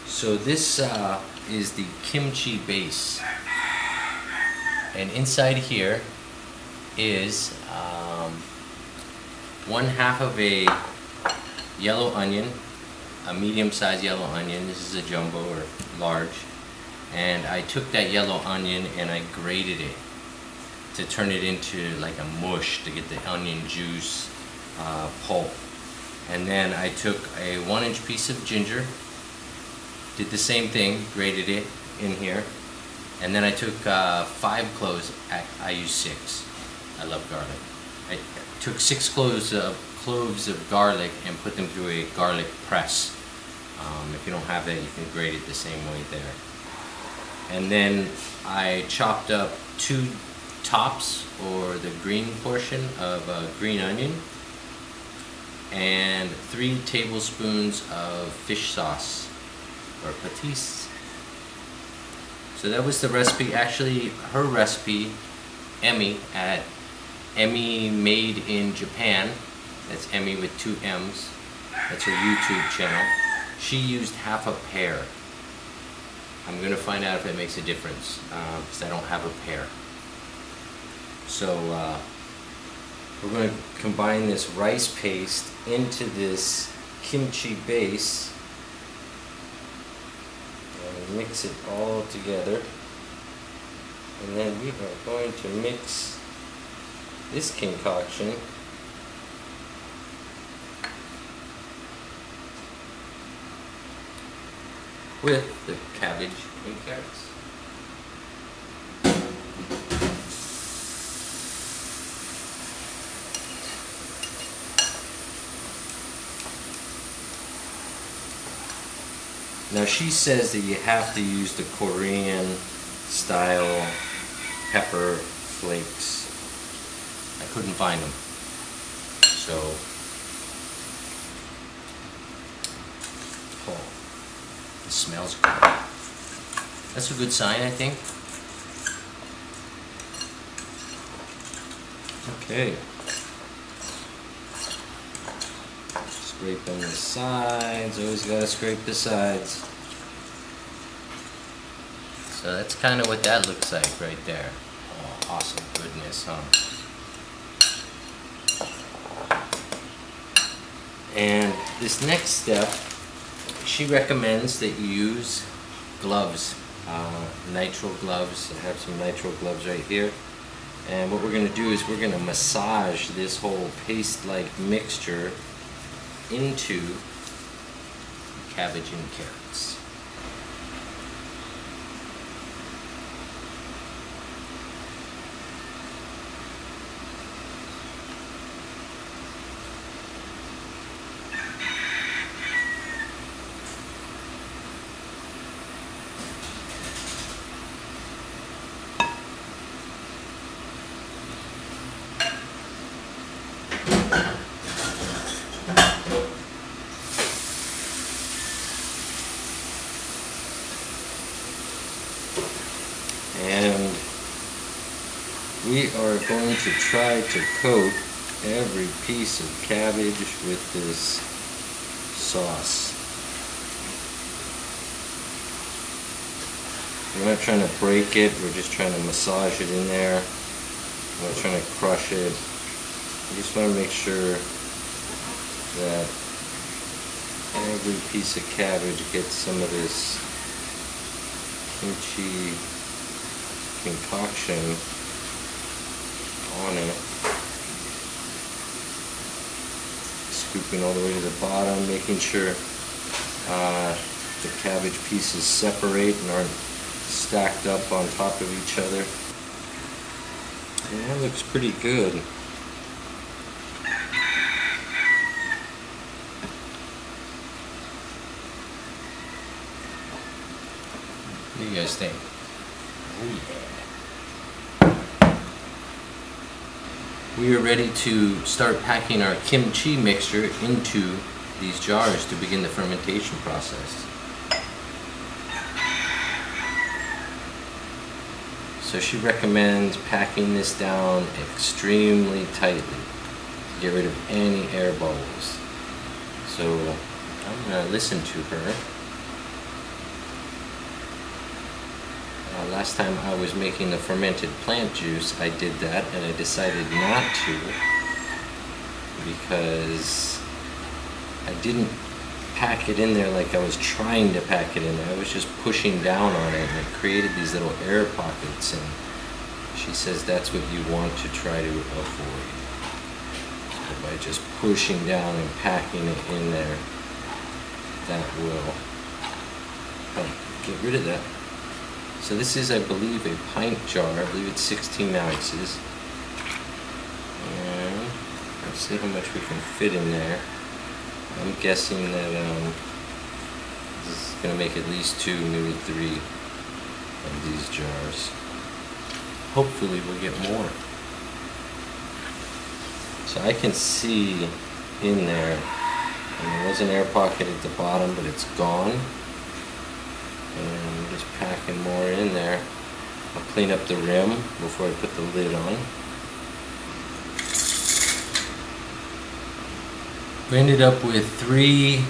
So this is the kimchi base, and inside here is 1/2 of a yellow onion, a medium-sized yellow onion. This is a jumbo or large, and I took that yellow onion and I grated it to turn it into like a mush to get the onion juice pulp. And then I took a 1-inch piece of ginger, did the same thing, grated it in here, and then I took 5 cloves. I use 6. I love garlic. I took 6 cloves of garlic and put them through a garlic press. If you don't have that, you can grate it the same way there. And then I chopped up 2 tops, or the green portion of a green onion, and 3 tablespoons of fish sauce, or patis. So that was the recipe. Actually, her recipe, Emmy at Emmy Made in Japan, that's Emmy with 2 M's, that's her YouTube channel, she used 1/2 a pear. I'm going to find out if it makes a difference, because I don't have a pear. So we're going to combine this rice paste into this kimchi base and mix it all together. And then we are going to mix this concoction with the cabbage and carrots. Now she says that you have to use the Korean style pepper flakes. I couldn't find them. So, oh, it smells good. That's a good sign, I think. Okay. Scraping the sides, always gotta scrape the sides. So that's kind of what that looks like right there. Oh, awesome goodness, huh? And this next step, she recommends that you use gloves, nitrile gloves. I have some nitrile gloves right here. And what we're going to do is we're going to massage this whole paste-like mixture into cabbage and carrots. And we are going to try to coat every piece of cabbage with this sauce. We're not trying to break it, we're just trying to massage it in there. We're not trying to crush it. We just want to make sure that every piece of cabbage gets some of this kimchi concoction on it. Scooping all the way to the bottom, making sure the cabbage pieces separate and aren't stacked up on top of each other. And that looks pretty good. What do you guys think? Oh yeah. We are ready to start packing our kimchi mixture into these jars to begin the fermentation process. So she recommends packing this down extremely tightly to get rid of any air bubbles. So I'm going to listen to her Last time I was making the fermented plant juice, I did that, and I decided not to because I didn't pack it in there like I was trying to pack it in there. I was just pushing down on it, and it created these little air pockets, and she says that's what you want to try to avoid. So by just pushing down and packing it in there, that will help get rid of that. So this is, I believe, a pint jar. I believe it's 16 ounces. And let's see how much we can fit in there. I'm guessing that this is going to make at least 2, maybe 3 of these jars. Hopefully we'll get more. So I can see in there, and there was an air pocket at the bottom, but it's gone. And I'm just packing more in there. I'll clean up the rim before I put the lid on. We ended up with 2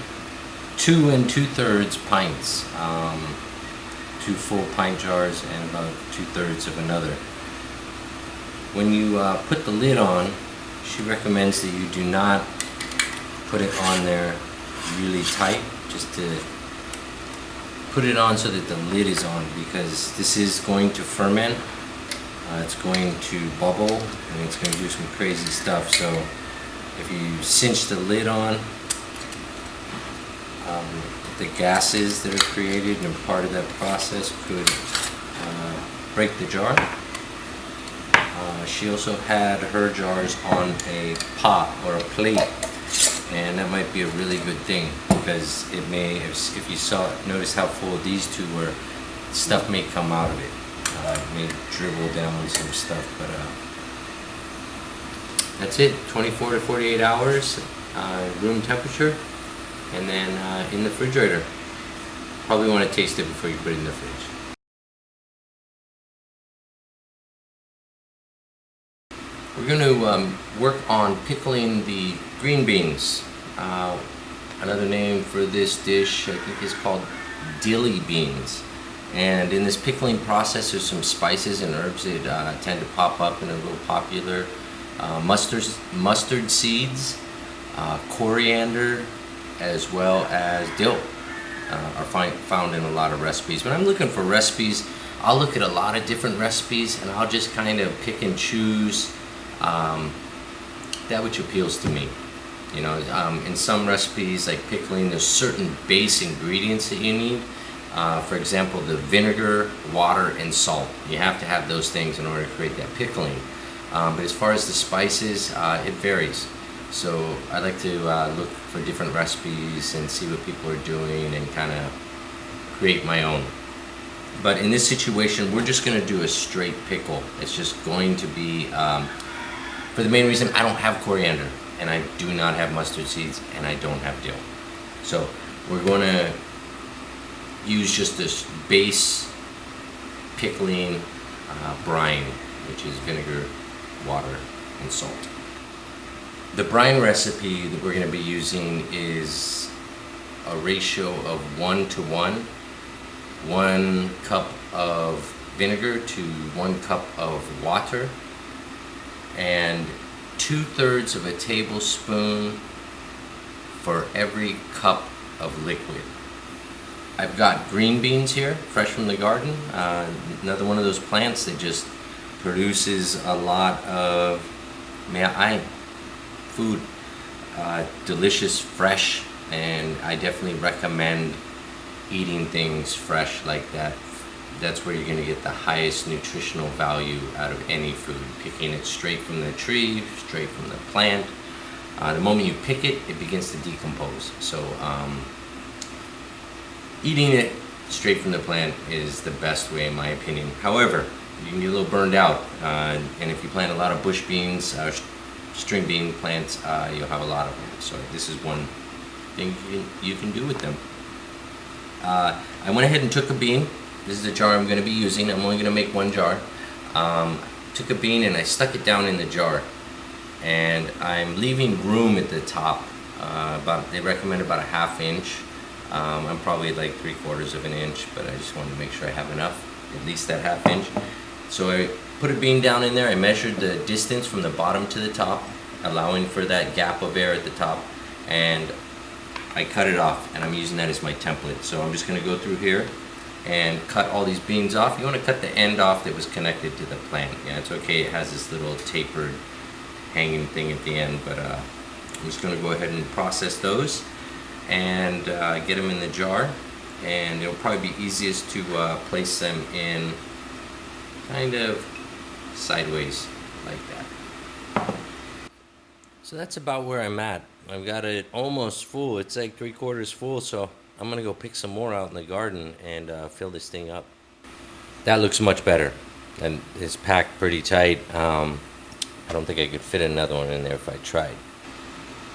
2 pints. 2 full pint jars and about 2/3 of another. When you put the lid on, she recommends that you do not put it on there really tight, just to put it on so that the lid is on, because this is going to ferment. It's going to bubble, and it's going to do some crazy stuff. So if you cinch the lid on, the gases that are created and part of that process could break the jar. She also had her jars on a pot or a plate, and that might be a really good thing, because it may, if you notice how full these two were, stuff may come out of it. It may dribble down some stuff, but that's it. 24 to 48 hours, room temperature, and then in the refrigerator. Probably want to taste it before you put it in the fridge. We're going to work on pickling the green beans. Another name for this dish, I think, is called dilly beans. And in this pickling process, there's some spices and herbs that tend to pop up and are a little popular. Mustard seeds, coriander, as well as dill are found in a lot of recipes. When I'm looking for recipes, I'll look at a lot of different recipes, and I'll just kind of pick and choose that which appeals to me. You know, in some recipes like pickling, there's certain base ingredients that you need. For example, the vinegar, water, and salt. You have to have those things in order to create that pickling. But as far as the spices, it varies. So I like to look for different recipes and see what people are doing and kind of create my own. But in this situation, we're just going to do a straight pickle. It's just going to be, for the main reason, I don't have coriander, and I do not have mustard seeds, and I don't have dill. So we're going to use just this base pickling brine, which is vinegar, water, and salt. The brine recipe that we're going to be using is a ratio of 1 to 1. 1 cup of vinegar to 1 cup of water, and 2/3 of a tablespoon for every cup of liquid. I've got green beans here, fresh from the garden. Another one of those plants that just produces a lot of food. Delicious, fresh, and I definitely recommend eating things fresh like that. That's where you're going to get the highest nutritional value out of any food. Picking it straight from the tree, straight from the plant. The moment you pick it, it begins to decompose. So eating it straight from the plant is the best way, in my opinion. However, you can get a little burned out, and if you plant a lot of bush beans, string bean plants, you'll have a lot of them. So this is one thing you can do with them. I went ahead and took a bean. This is the jar I'm going to be using. I'm only going to make 1 jar. Took a bean and I stuck it down in the jar, and I'm leaving room at the top. They recommend about a 1/2 inch. I'm probably like 3/4 of an inch, but I just wanted to make sure I have enough. at least that 1/2 inch. So I put a bean down in there. I measured the distance from the bottom to the top, allowing for that gap of air at the top, and I cut it off, and I'm using that as my template. So I'm just going to go through here and cut all these beans off. You want to cut the end off that was connected to the plant. Yeah, it's okay, it has this little tapered hanging thing at the end, but I'm just going to go ahead and process those and get them in the jar, and it'll probably be easiest to place them in kind of sideways like that. So that's about where I'm at. I've got it almost full. It's like 3/4 full, so I'm gonna go pick some more out in the garden and fill this thing up. That looks much better, and it's packed pretty tight. I don't think I could fit another one in there if I tried.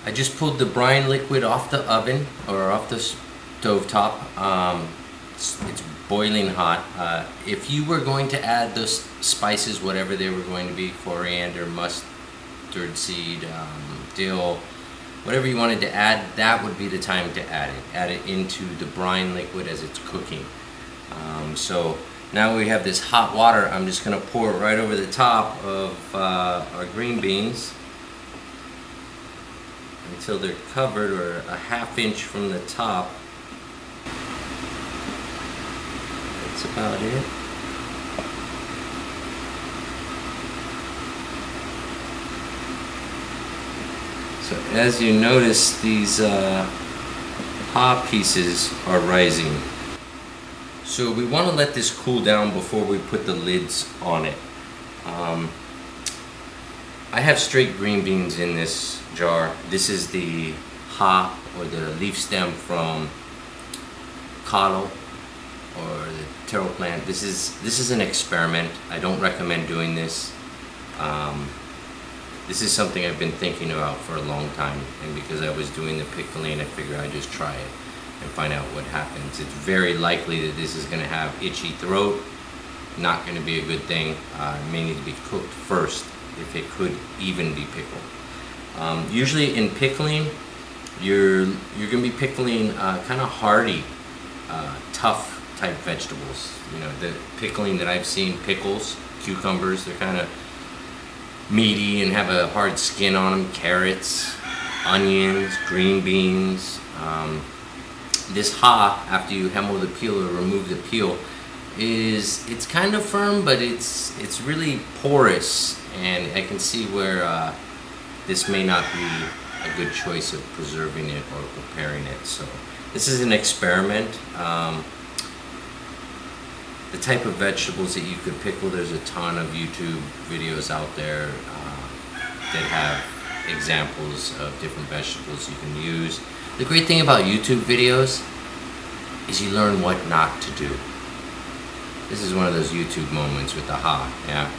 I just pulled the brine liquid off the oven, or off the stove top. It's boiling hot. If you were going to add those spices, whatever they were going to be, coriander, mustard seed, dill, whatever you wanted to add, that would be the time to add it. Add it into the brine liquid as it's cooking. So now we have this hot water. I'm just going to pour it right over the top of our green beans until they're covered, or a 1/2 inch from the top. That's about it. So as you notice, these pie pieces are rising. So we want to let this cool down before we put the lids on it. I have straight green beans in this jar. This is the ha, or the leaf stem from coddle, or the taro plant. This is an experiment. I don't recommend doing this. This is something I've been thinking about for a long time, and because I was doing the pickling, I figured I'd just try it and find out what happens. It's very likely that this is going to have itchy throat. Not going to be a good thing. It may need to be cooked first, if it could even be pickled. Usually in pickling, you're going to be pickling kind of hardy, tough type vegetables. You know, the pickling that I've seen, pickles, cucumbers, they're kind of meaty and have a hard skin on them. Carrots, onions, green beans. This ha, after you hemel the peel or remove the peel, it's kind of firm, but it's really porous, and I can see where this may not be a good choice of preserving it or preparing it. So this is an experiment. The type of vegetables that you could pickle, there's a ton of YouTube videos out there that have examples of different vegetables you can use. The great thing about YouTube videos is you learn what not to do. This is one of those YouTube moments with the ha, yeah.